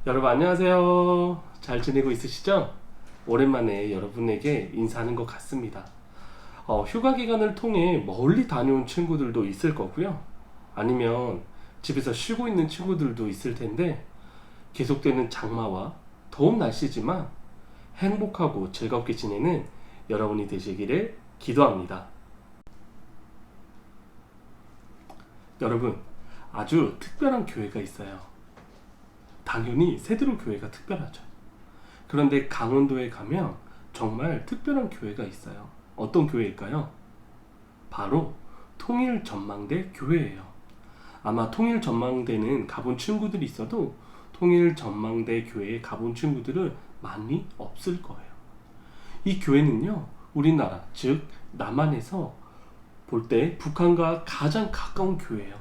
여러분 안녕하세요. 잘 지내고 있으시죠? 오랜만에 여러분에게 인사하는 것 같습니다. 휴가 기간을 통해 멀리 다녀온 친구들도 있을 거고요. 아니면 집에서 쉬고 있는 친구들도 있을 텐데 계속되는 장마와 더운 날씨지만 행복하고 즐겁게 지내는 여러분이 되시기를 기도합니다. 여러분, 아주 특별한 교회가 있어요. 당연히 세드로 교회가 특별하죠. 그런데 강원도에 가면 정말 특별한 교회가 있어요. 어떤 교회일까요? 바로 통일전망대 교회예요. 아마 통일전망대는 가본 친구들이 있어도 통일전망대 교회에 가본 친구들은 많이 없을 거예요. 이 교회는요, 우리나라, 즉 남한에서 볼 때 북한과 가장 가까운 교회예요.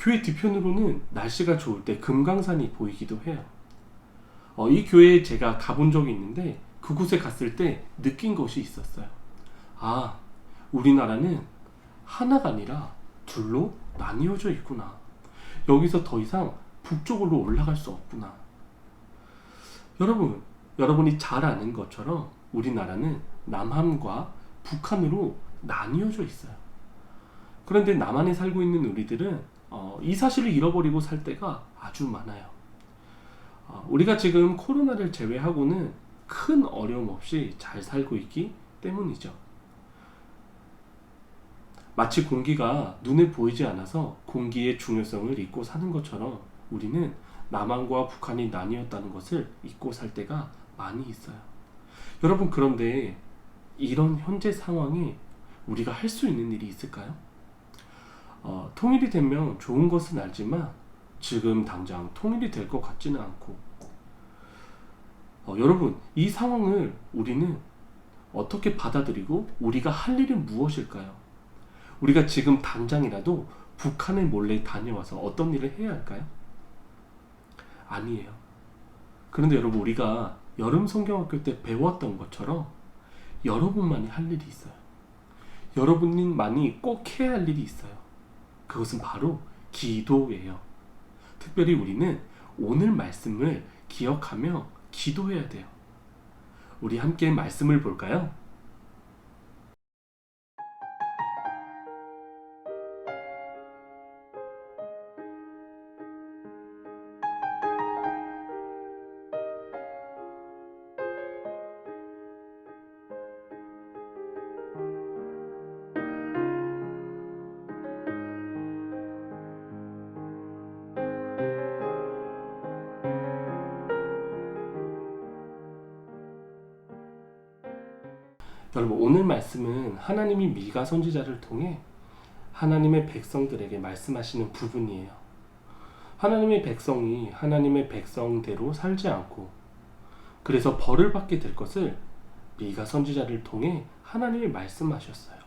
교회 뒤편으로는 날씨가 좋을 때 금강산이 보이기도 해요. 이 교회에 제가 가본 적이 있는데 그곳에 갔을 때 느낀 것이 있었어요. 아, 우리나라는 하나가 아니라 둘로 나뉘어져 있구나. 여기서 더 이상 북쪽으로 올라갈 수 없구나. 여러분이 잘 아는 것처럼 우리나라는 남한과 북한으로 나뉘어져 있어요. 그런데 남한에 살고 있는 우리들은 이 사실을 잃어버리고 살 때가 아주 많아요. 우리가 지금 코로나를 제외하고는 큰 어려움 없이 잘 살고 있기 때문이죠. 마치 공기가 눈에 보이지 않아서 공기의 중요성을 잊고 사는 것처럼 우리는 남한과 북한이 나뉘었다는 것을 잊고 살 때가 많이 있어요. 여러분, 그런데 이런 현재 상황에 우리가 할 수 있는 일이 있을까요? 통일이 되면 좋은 것은 알지만 지금 당장 통일이 될 것 같지는 않고 여러분, 이 상황을 우리는 어떻게 받아들이고 우리가 할 일은 무엇일까요? 우리가 지금 당장이라도 북한에 몰래 다녀와서 어떤 일을 해야 할까요? 아니에요. 그런데 여러분, 우리가 여름 성경학교 때 배웠던 것처럼 여러분만이 할 일이 있어요. 여러분만이 꼭 해야 할 일이 있어요. 그것은 바로 기도예요. 특별히 우리는 오늘 말씀을 기억하며 기도해야 돼요. 우리 함께 말씀을 볼까요? 여러분, 오늘 말씀은 하나님이 미가 선지자를 통해 하나님의 백성들에게 말씀하시는 부분이에요. 하나님의 백성이 하나님의 백성대로 살지 않고 그래서 벌을 받게 될 것을 미가 선지자를 통해 하나님이 말씀하셨어요.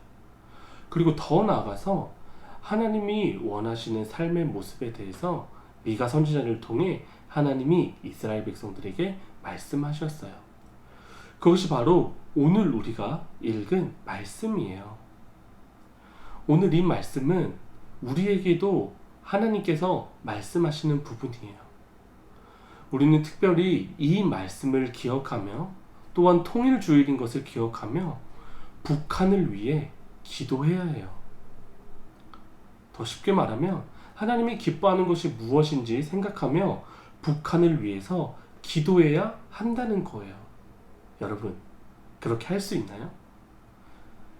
그리고 더 나아가서 하나님이 원하시는 삶의 모습에 대해서 미가 선지자를 통해 하나님이 이스라엘 백성들에게 말씀하셨어요. 그것이 바로 오늘 우리가 읽은 말씀이에요. 오늘 이 말씀은 우리에게도 하나님께서 말씀하시는 부분이에요. 우리는 특별히 이 말씀을 기억하며 또한 통일주일인 것을 기억하며 북한을 위해 기도해야 해요. 더 쉽게 말하면 하나님이 기뻐하는 것이 무엇인지 생각하며 북한을 위해서 기도해야 한다는 거예요. 여러분, 그렇게 할 수 있나요?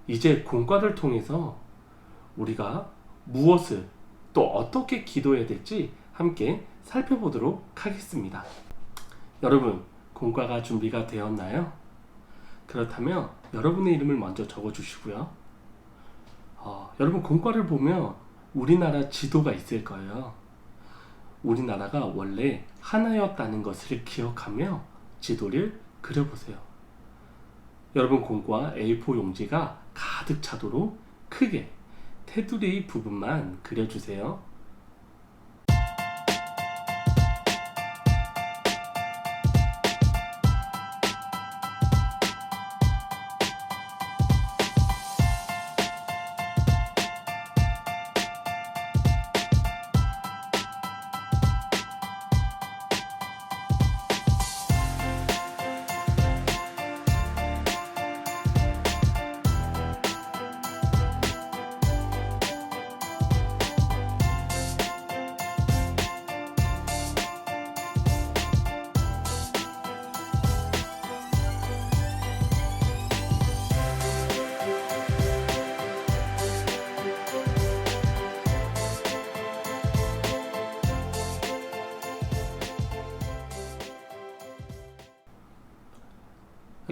이제 공과를 통해서 우리가 무엇을 또 어떻게 기도해야 될지 함께 살펴보도록 하겠습니다. 여러분, 공과가 준비가 되었나요? 그렇다면 여러분의 이름을 먼저 적어주시고요. 여러분, 공과를 보면 우리나라 지도가 있을 거예요. 우리나라가 원래 하나였다는 것을 기억하며 지도를 그려보세요. 여러분, 공과 A4 용지가 가득 차도록 크게 테두리 부분만 그려주세요.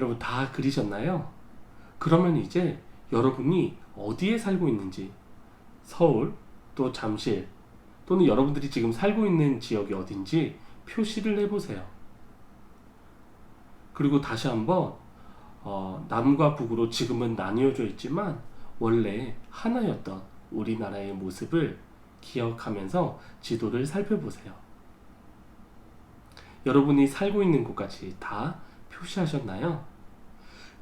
여러분 다 그리셨나요? 그러면 이제 여러분이 어디에 살고 있는지, 서울, 또 잠실, 또는 여러분들이 지금 살고 있는 지역이 어딘지 표시를 해보세요. 그리고 다시 한번 남과 북으로 지금은 나뉘어져 있지만 원래 하나였던 우리나라의 모습을 기억하면서 지도를 살펴보세요. 여러분이 살고 있는 곳까지 다 표시하셨나요?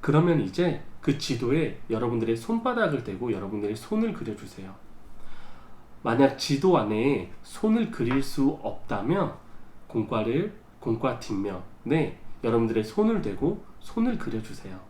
그러면 이제 그 지도에 여러분들의 손바닥을 대고 여러분들의 손을 그려주세요. 만약 지도 안에 손을 그릴 수 없다면 공과 뒷면에 여러분들의 손을 대고 손을 그려주세요.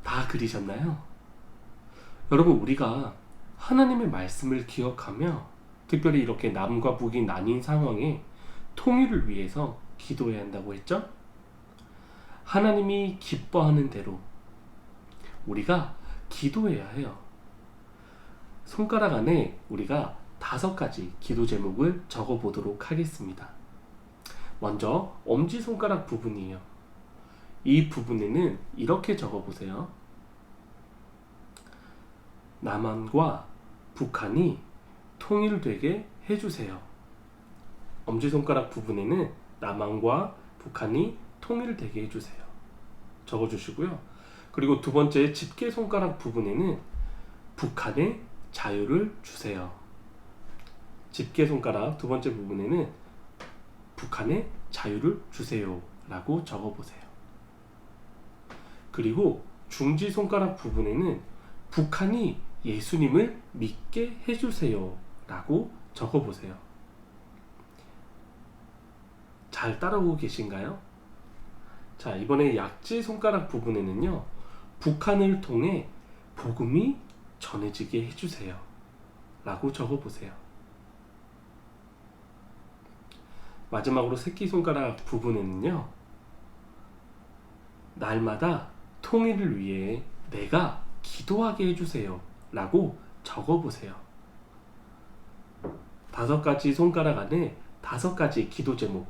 다 그리셨나요? 여러분, 우리가 하나님의 말씀을 기억하며 특별히 이렇게 남과 북이 나뉜 상황에 통일을 위해서 기도해야 한다고 했죠? 하나님이 기뻐하는 대로 우리가 기도해야 해요. 손가락 안에 우리가 5가지 기도 제목을 적어 보도록 하겠습니다. 먼저 엄지손가락 부분이에요. 이 부분에는 이렇게 적어 보세요. 남한과 북한이 통일되게 해주세요. 엄지손가락 부분에는 남한과 북한이 통일되게 해주세요. 적어주시고요. 그리고 두 번째 집게손가락 부분에는 북한에 자유를 주세요. 집게손가락 두 번째 부분에는 북한에 자유를 주세요 라고 적어보세요. 그리고 중지손가락 부분에는 북한이 예수님을 믿게 해주세요 라고 적어보세요. 잘 따라오고 계신가요? 자, 이번에 약지손가락 부분에는요, 북한을 통해 복음이 전해지게 해주세요 라고 적어보세요. 마지막으로 새끼손가락 부분에는요, 날마다 통일을 위해 내가 기도하게 해주세요 라고 적어보세요. 5가지 손가락 안에 5가지 기도 제목,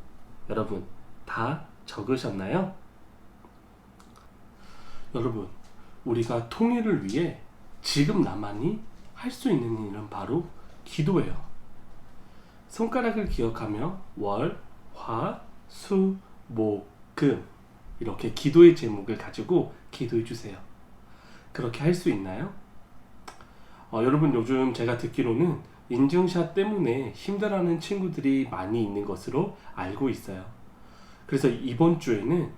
여러분 다 적으셨나요? 여러분, 우리가 통일을 위해 지금 나만이 할 수 있는 일은 바로 기도예요. 손가락을 기억하며 월, 화, 수, 목, 금 이렇게 기도의 제목을 가지고 기도해 주세요. 그렇게 할 수 있나요? 여러분, 요즘 제가 듣기로는 인증샷 때문에 힘들어하는 친구들이 많이 있는 것으로 알고 있어요. 그래서 이번 주에는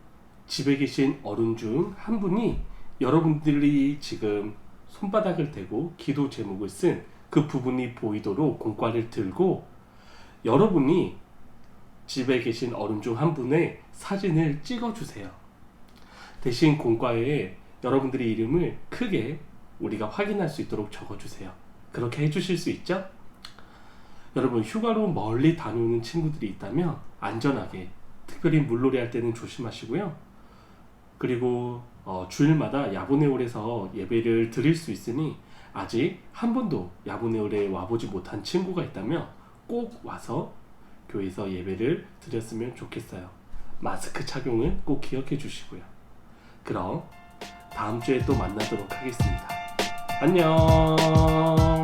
집에 계신 어른 중 한 분이 여러분들이 지금 손바닥을 대고 기도 제목을 쓴 그 부분이 보이도록 공과를 들고 여러분이 집에 계신 어른 중 한 분의 사진을 찍어주세요. 대신 공과에 여러분들의 이름을 크게 우리가 확인할 수 있도록 적어주세요. 그렇게 해주실 수 있죠? 여러분, 휴가로 멀리 다녀오는 친구들이 있다면 안전하게, 특별히 물놀이 할 때는 조심하시고요. 그리고 주일마다 야보네올에서 예배를 드릴 수 있으니 아직 한 번도 야보네올에 와보지 못한 친구가 있다면 꼭 와서 교회에서 예배를 드렸으면 좋겠어요. 마스크 착용을 꼭 기억해 주시고요. 그럼 다음 주에 또 만나도록 하겠습니다. 안녕.